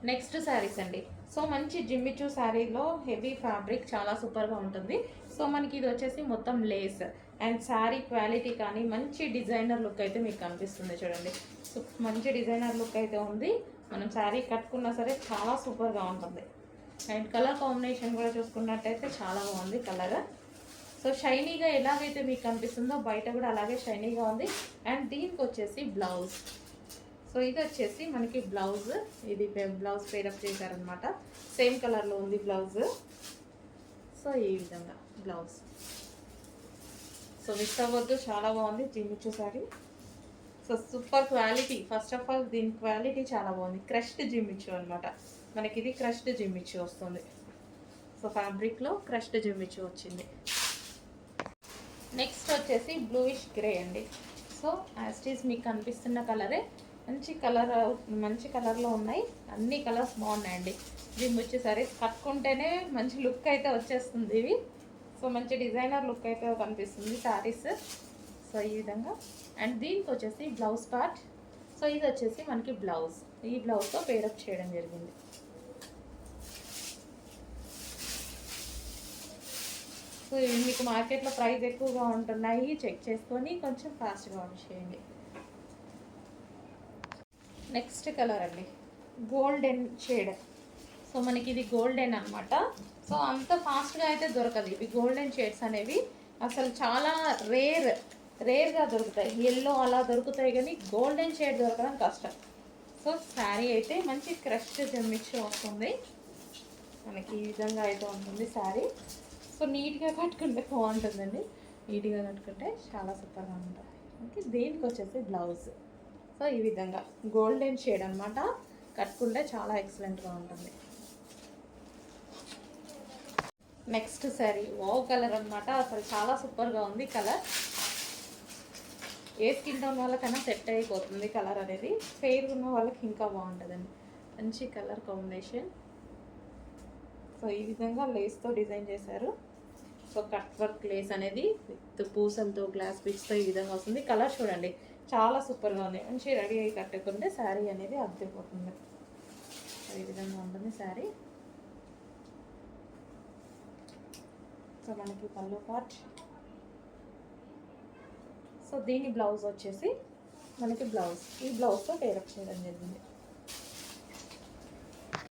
Next saris అండి. So మంచి Jimmy Choo శారీలో హెవీ ఫ్యాబ్రిక్ చాలా సూపర్గా ఉంటుంది. సో మనకి ఇది వచ్చేసి మొత్తం లేస్ అండ్ శారీ క్వాలిటీ కానీ మంచి డిజైనర్ లుక్ అయితే మీకు కనిపిస్తుంది చూడండి. సో మంచి డిజైనర్ లుక్ అయితే ఉంది. మనం శారీ కట్టుకున్నా సరే చాలా సూపర్గా ఉంటుంది. అండ్ కలర్ కాంబినేషన్ కూడా చూసుకున్నట్టయితే చాలా బాగుంది కలర్. సో షైనీగా ఎలాగైతే మీకు కనిపిస్తుందో బయట కూడా అలాగే షైనీగా ఉంది. అండ్ దీనికి వచ్చేసి బ్లౌజ్. సో ఇది వచ్చేసి మనకి బ్లౌజ్, ఇది బ్లౌజ్ పేరప్ చేశారనమాట. సేమ్ కలర్లో ఉంది బ్లౌజ్. సో ఈ విధంగా బ్లౌజ్. సో మిస్ అవ్వద్దు, చాలా బాగుంది Jimmy Choo sorry. So super quality. First of all దీని క్వాలిటీ చాలా బాగుంది. క్రష్డ్ జిమ్మిచూ అనమాట. మనకి ఇది క్రష్డ్ జిమ్మిచూ వస్తుంది. సో ఫ్యాబ్రిక్లో క్రష్డ్ జిమ్మిచూ వచ్చింది. నెక్స్ట్ వచ్చేసి బ్లూయిష్ గ్రే అండి. సో యాస్టీస్ మీకు కనిపిస్తున్న కలరే మంచి కలర్లో ఉన్నాయి. అన్ని కలర్స్ బాగున్నాయండి. దీన్ని వచ్చేసరి కట్టుకుంటేనే మంచి లుక్ అయితే వచ్చేస్తుంది ఇవి. సో మంచి డిజైనర్ లుక్ అయితే కనిపిస్తుంది శారీస్. సో ఈ విధంగా. అండ్ దీనికి వచ్చేసి బ్లౌజ్ పార్ట్. సో ఇది వచ్చేసి మనకి బ్లౌజ్. ఈ బ్లౌజ్తో పేరప్ చేయడం జరిగింది. సో ఇవి మీకు మార్కెట్లో ప్రైస్ ఎక్కువగా ఉంటున్నాయి, చెక్ చేసుకొని కొంచెం ఫాస్ట్గా ఆర్డర్ చేయండి. నెక్స్ట్ కలర్ అండి, గోల్డెన్ షేడ్. సో మనకి ఇది గోల్డెన్ అనమాట. సో అంత ఫాస్ట్గా అయితే దొరకదు. ఇవి గోల్డెన్ షేడ్స్ అనేవి అసలు చాలా రేర్గా దొరుకుతాయి. ఎల్లో అలా దొరుకుతాయి కానీ గోల్డెన్ షేడ్ దొరకడం కష్టం. సో శారీ అయితే మంచి క్రష్ జమ్మిచ్చి వస్తుంది. మనకి ఈ విధంగా అయితే ఉంటుంది శారీ. సో నీట్గా కట్టుకుంటే బాగుంటుందండి. నీట్గా కట్టుకుంటే చాలా సూపర్గా ఉంటుంది. ఓకే, దీనికి వచ్చేసి బ్లౌజ్. సో ఈ విధంగా గోల్డెన్ షేడ్ అనమాట. కట్టుకుంటే చాలా ఎక్సలెంట్గా ఉంటుంది. నెక్స్ట్ శారీ వావ్ కలర్ అనమాట. అసలు చాలా సూపర్గా ఉంది కలర్. ఏ స్కిన్ టోన్ వాళ్ళకైనా సెట్ అయిపోతుంది కలర్ అనేది. ఫెయిర్ ఉన్న వాళ్ళకి ఇంకా బాగుంటుందండి. మంచి కలర్ కాంబినేషన్. సో ఈ విధంగా లేస్తో డిజైన్ చేశారు. సో కట్ వర్క్ లేస్ అనేది విత్ పూసలతో గ్లాస్ బిట్స్తో ఈ విధంగా వస్తుంది. కలర్ చూడండి చాలా సూపర్గా ఉంది. మంచి రెడీ అయ్యి కట్టుకుంటే శారీ అనేది అద్దెపోతుంది. ఈ విధంగా ఉంటుంది శారీ. సో మనకి పళ్ళు పార్ట్. సో దీని బ్లౌజ్ వచ్చేసి మనకి బ్లౌజ్, ఈ బ్లౌజ్తో పేరప్ చేయడం జరిగింది.